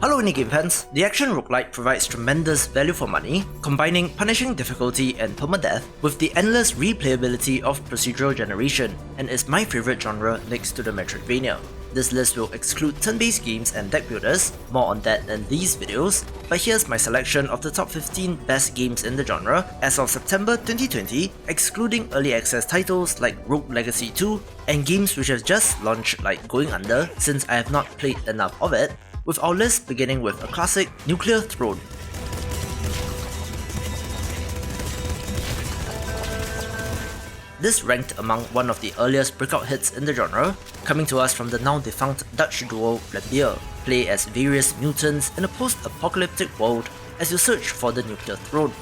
Hello Indie fans, the action roguelite provides tremendous value for money, combining punishing difficulty and permadeath with the endless replayability of procedural generation, and is my favorite genre next to the Metroidvania. This list will exclude turn-based games and deck builders, more on that in these videos, but here's my selection of the top 15 best games in the genre as of September 2020, excluding early access titles like Rogue Legacy 2 and games which have just launched like Going Under since I have not played enough of it, with our list beginning with a classic, Nuclear Throne. This ranked among one of the earliest breakout hits in the genre, coming to us from the now defunct Dutch duo Rebirth. Play as various mutants in a post-apocalyptic world as you search for the Nuclear Throne.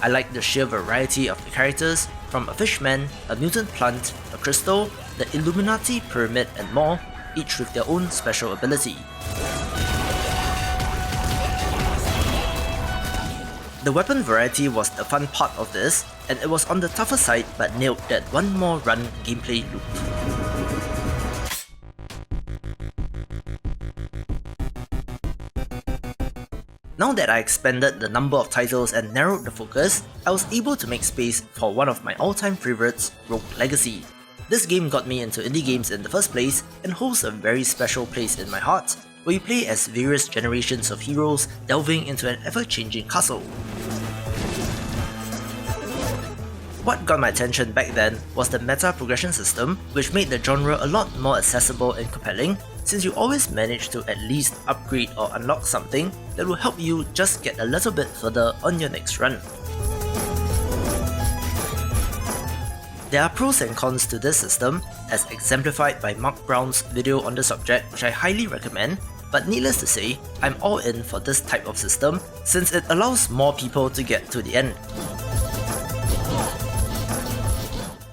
I like the sheer variety of the characters, from a fishman, a mutant plant, a crystal, the Illuminati pyramid and more, each with their own special ability. The weapon variety was the fun part of this, and it was on the tougher side but nailed that one more run gameplay loop. Now that I expanded the number of titles and narrowed the focus, I was able to make space for one of my all-time favorites, Rogue Legacy. This game got me into indie games in the first place and holds a very special place in my heart, where you play as various generations of heroes delving into an ever-changing castle. What got my attention back then was the meta progression system, which made the genre a lot more accessible and compelling, since you always manage to at least upgrade or unlock something that will help you just get a little bit further on your next run. There are pros and cons to this system, as exemplified by Mark Brown's video on the subject, which I highly recommend, but needless to say, I'm all in for this type of system since it allows more people to get to the end.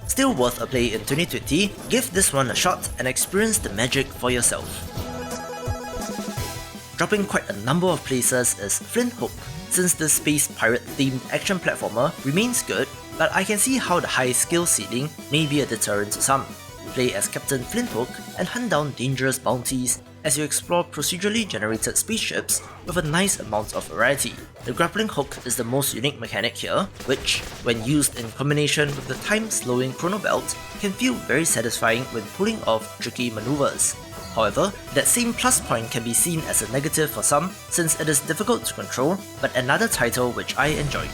Still worth a play in 2020, give this one a shot and experience the magic for yourself. Dropping quite a number of places is Flinthook, since this space pirate themed action platformer remains good, but I can see how the high skill ceiling may be a deterrent to some. Play as Captain Flinthook and hunt down dangerous bounties as you explore procedurally generated spaceships with a nice amount of variety. The grappling hook is the most unique mechanic here, which, when used in combination with the time-slowing chrono belt, can feel very satisfying when pulling off tricky maneuvers. However, that same plus point can be seen as a negative for some since it is difficult to control, but another title which I enjoyed.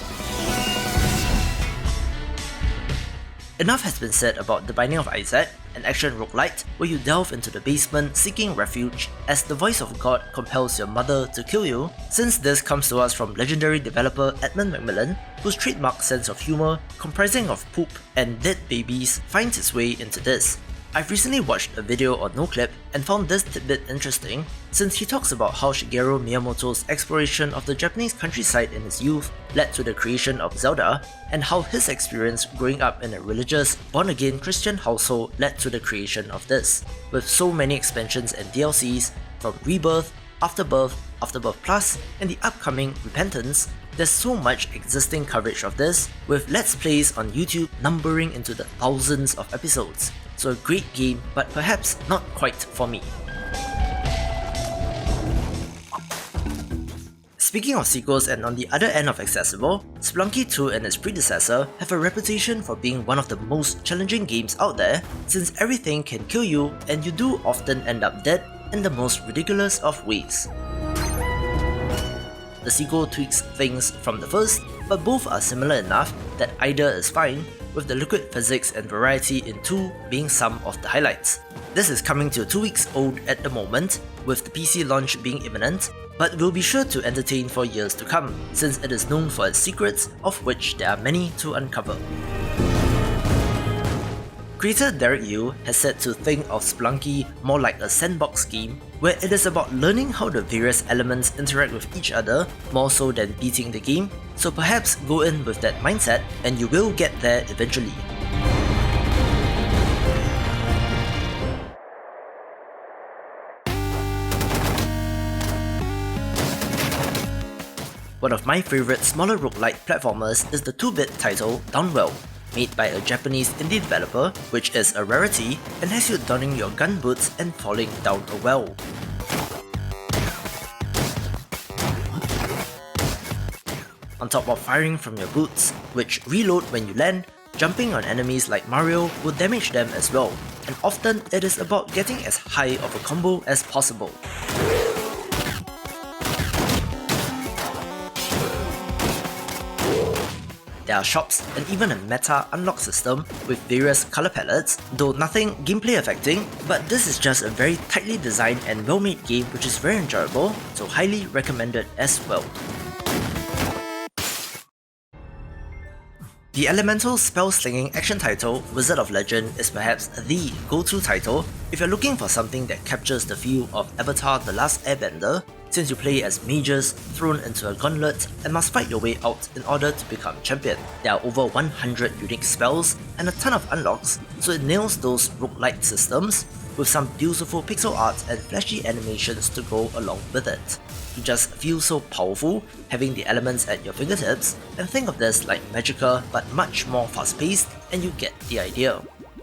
Enough has been said about The Binding of Isaac, an action roguelite where you delve into the basement seeking refuge as the voice of God compels your mother to kill you, since this comes to us from legendary developer Edmund Macmillan, whose trademark sense of humor, comprising of poop and dead babies, finds its way into this. I've recently watched a video on NoClip and found this tidbit interesting, since he talks about how Shigeru Miyamoto's exploration of the Japanese countryside in his youth led to the creation of Zelda, and how his experience growing up in a religious, born-again Christian household led to the creation of this. With so many expansions and DLCs, from Rebirth, Afterbirth, Afterbirth Plus, and the upcoming Repentance, there's so much existing coverage of this, with Let's Plays on YouTube numbering into the thousands of episodes. So a great game, but perhaps not quite for me. Speaking of sequels and on the other end of accessible, Spelunky 2 and its predecessor have a reputation for being one of the most challenging games out there, since everything can kill you and you do often end up dead in the most ridiculous of ways. The sequel tweaks things from the first, but both are similar enough that either is fine, with the liquid physics and variety in 2 being some of the highlights. This is coming to 2 weeks old at the moment, with the PC launch being imminent, but will be sure to entertain for years to come, since it is known for its secrets, of which there are many to uncover. Creator Derek Yu has said to think of Spelunky more like a sandbox game, where it is about learning how the various elements interact with each other more so than beating the game, so perhaps go in with that mindset and you will get there eventually. One of my favourite smaller roguelite platformers is the 2-bit title Downwell. made by a Japanese indie developer, which is a rarity and has you donning your gun boots and falling down a well. On top of firing from your boots, which reload when you land, jumping on enemies like Mario will damage them as well, and often it is about getting as high of a combo as possible. There are shops and even a meta unlock system with various color palettes, though nothing gameplay affecting, but this is just a very tightly designed and well made game which is very enjoyable, so highly recommended as well. The elemental spell-slinging action title Wizard of Legend is perhaps the go-to title if you're looking for something that captures the feel of Avatar: The Last Airbender, since you play as mages thrown into a gauntlet and must fight your way out in order to become champion. There are over 100 unique spells and a ton of unlocks, so it nails those roguelike systems with some beautiful pixel art and flashy animations to go along with it. You just feel so powerful having the elements at your fingertips, and think of this like Magicka but much more fast-paced, and you get the idea.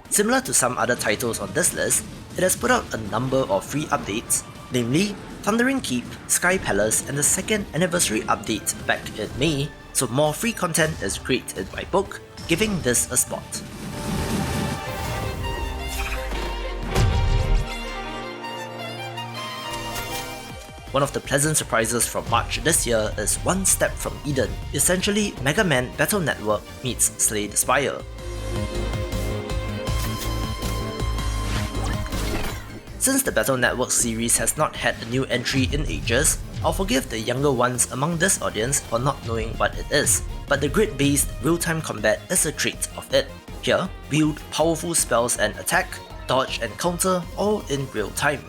Similar to some other titles on this list, it has put out a number of free updates, namely Thundering Keep, Sky Palace, and the 2nd anniversary update back in May, so more free content is great in my book, giving this a spot. One of the pleasant surprises from March this year is One Step from Eden, essentially Mega Man Battle Network meets Slay the Spire. Since the Battle Network series has not had a new entry in ages, I'll forgive the younger ones among this audience for not knowing what it is, but the grid-based real-time combat is a trait of it. Here, wield powerful spells and attack, dodge and counter all in real time.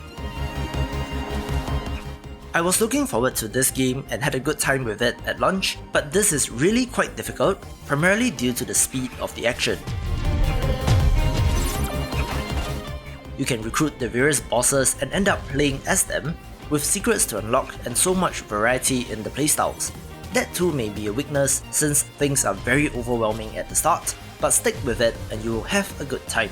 I was looking forward to this game and had a good time with it at launch, but this is really quite difficult, primarily due to the speed of the action. You can recruit the various bosses and end up playing as them, with secrets to unlock and so much variety in the playstyles. That too may be a weakness since things are very overwhelming at the start, but stick with it and you will have a good time.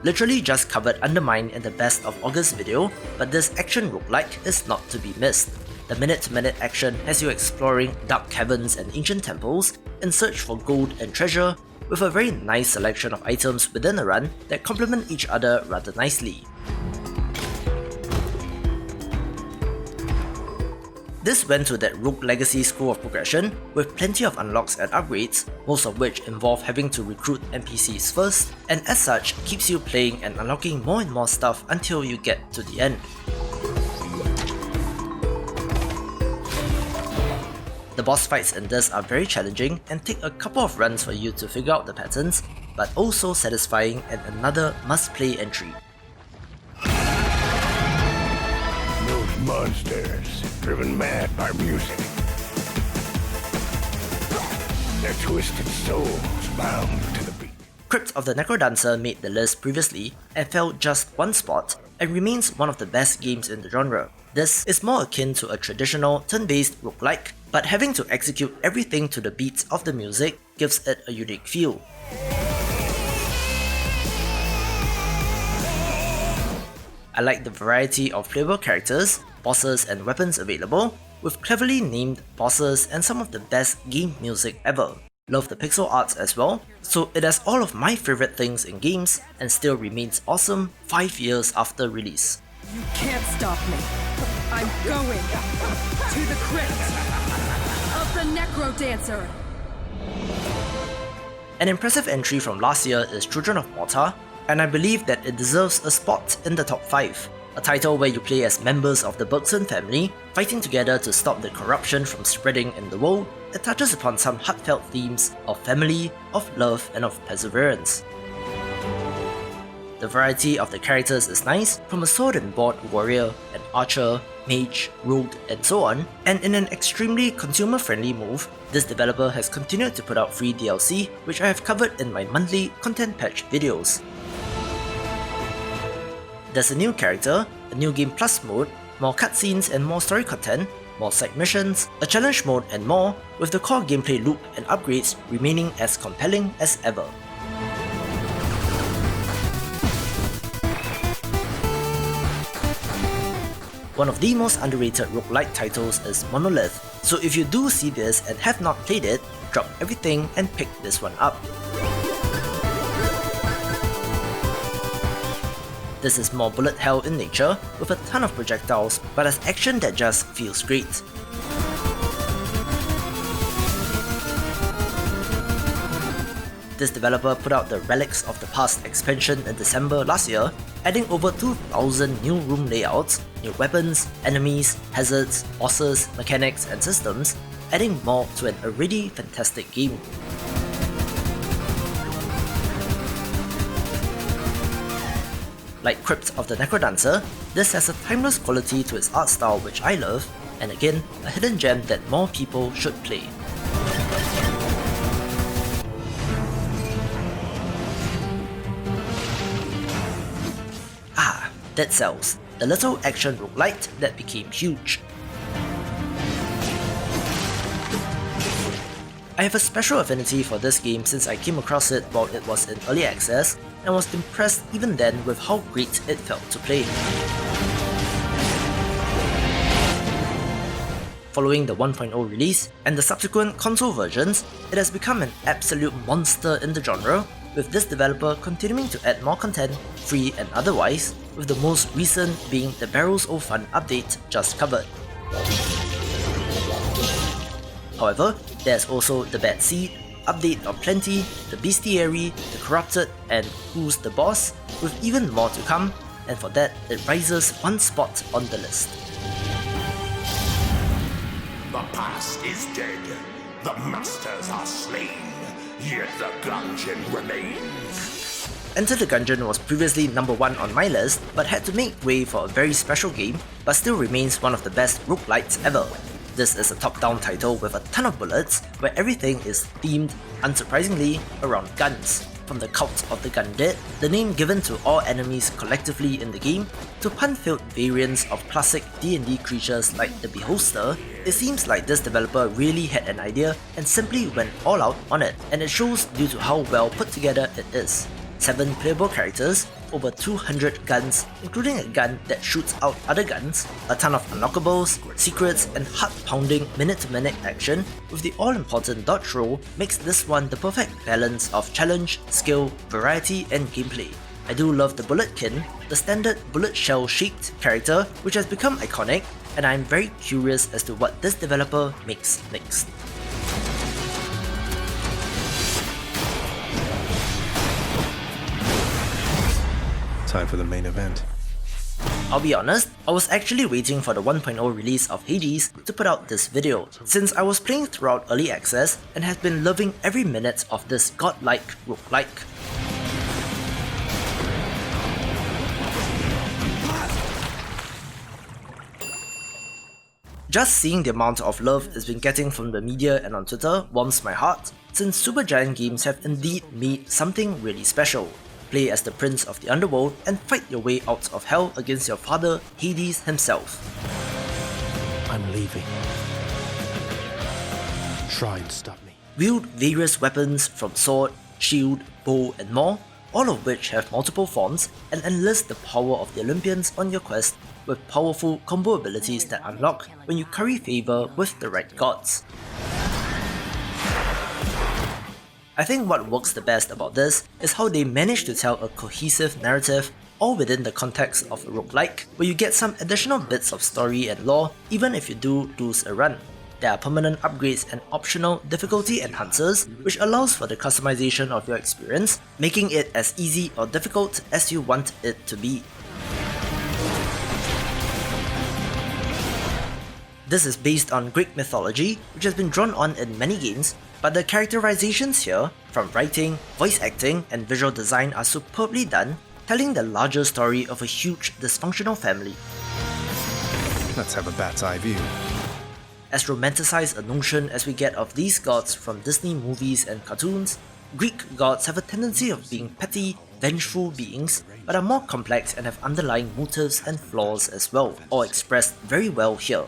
Literally just covered UnderMine in the Best of August video, but this action roguelike is not to be missed. The minute-to-minute action has you exploring dark caverns and ancient temples in search for gold and treasure, with a very nice selection of items within a run that complement each other rather nicely. This went to that Rogue Legacy school of progression, with plenty of unlocks and upgrades, most of which involve having to recruit NPCs first, and as such keeps you playing and unlocking more and more stuff until you get to the end. The boss fights in this are very challenging and take a couple of runs for you to figure out the patterns, but also satisfying and another must-play entry. Those monsters, driven mad by music. Their twisted souls bound to the beat. Crypt of the Necrodancer made the list previously and fell just one spot, and remains one of the best games in the genre. This is more akin to a traditional turn-based roguelike, but having to execute everything to the beats of the music gives it a unique feel. I like the variety of playable characters, bosses and weapons available, with cleverly named bosses and some of the best game music ever. Love the pixel arts as well, so it has all of my favorite things in games and still remains awesome 5 years after release. You can't stop me. I'm going to the Crypt of the Necrodancer. An impressive entry from last year is Children of Morta, and I believe that it deserves a spot in the top 5. A title where you play as members of the Bergson family, fighting together to stop the corruption from spreading in the world. It touches upon some heartfelt themes of family, of love, and of perseverance. The variety of the characters is nice, from a sword and board warrior, an archer, mage, rogue, and so on, and in an extremely consumer-friendly move, this developer has continued to put out free DLC, which I have covered in my monthly content patch videos. There's a new character, a new game plus mode, more cutscenes and more story content, more side missions, a challenge mode and more, with the core gameplay loop and upgrades remaining as compelling as ever. One of the most underrated roguelike titles is Monolith, so if you do see this and have not played it, drop everything and pick this one up. This is more bullet hell in nature, with a ton of projectiles, but has action that just feels great. This developer put out the Relics of the Past expansion in December last year, adding over 2,000 new room layouts, new weapons, enemies, hazards, bosses, mechanics and systems, adding more to an already fantastic game. Like Crypt of the Necrodancer, this has a timeless quality to its art style which I love, and again, a hidden gem that more people should play. Dead Cells, the little action roguelite that became huge. I have a special affinity for this game since I came across it while it was in early access, and was impressed even then with how great it felt to play. Following the 1.0 release and the subsequent console versions, it has become an absolute monster in the genre, with this developer continuing to add more content, free and otherwise, with the most recent being the Barrels O' Fun update just covered. However, there's also the Bad Seed, Update of Plenty, the Bestiary, the Corrupted, and Who's the Boss, with even more to come, and for that it rises one spot on the list. The past is dead, the masters are slain, yet the Gungeon remains. Enter the Gungeon was previously number 1 on my list, but had to make way for a very special game, but still remains one of the best roguelites ever. This is a top-down title with a ton of bullets, where everything is themed, unsurprisingly, around guns. From the Cult of the Gundead, the name given to all enemies collectively in the game, to pun-filled variants of classic D&D creatures like the Beholster, it seems like this developer really had an idea and simply went all out on it, and it shows due to how well put together it is. 7 playable characters, over 200 guns, including a gun that shoots out other guns, a ton of unlockables, secrets, and heart-pounding minute-to-minute action, with the all-important dodge roll makes this one the perfect balance of challenge, skill, variety, and gameplay. I do love the Bulletkin, the standard bullet shell-shaped character which has become iconic, and I am very curious as to what this developer makes next. Time for the main event. I'll be honest, I was actually waiting for the 1.0 release of Hades to put out this video, since I was playing throughout early access and have been loving every minute of this godlike roguelike. Just seeing the amount of love it's been getting from the media and on Twitter warms my heart, since Supergiant Games have indeed made something really special. Play as the prince of the underworld and fight your way out of hell against your father, Hades himself. I'm leaving. Try and stop me. Wield various weapons from sword, shield, bow and more, all of which have multiple forms, and enlist the power of the Olympians on your quest with powerful combo abilities that unlock when you curry favour with the right gods. I think what works the best about this is how they manage to tell a cohesive narrative all within the context of a roguelike, where you get some additional bits of story and lore even if you do lose a run. There are permanent upgrades and optional difficulty enhancers, which allows for the customization of your experience, making it as easy or difficult as you want it to be. This is based on Greek mythology, which has been drawn on in many games, but the characterizations here, from writing, voice acting, and visual design are superbly done, telling the larger story of a huge dysfunctional family. Let's have a bat's eye view. As romanticized a notion as we get of these gods from Disney movies and cartoons, Greek gods have a tendency of being petty, vengeful beings, but are more complex and have underlying motives and flaws as well, all expressed very well here.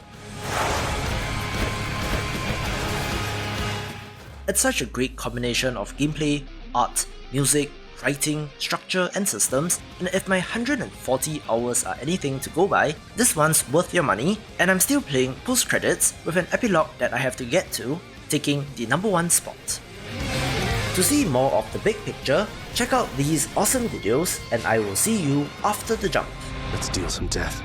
It's such a great combination of gameplay, art, music, writing, structure, and systems, and if my 140 hours are anything to go by, this one's worth your money, and I'm still playing post-credits with an epilogue that I have to get to, taking the #1 spot. To see more of the big picture, check out these awesome videos, and I will see you after the jump. Let's deal some death.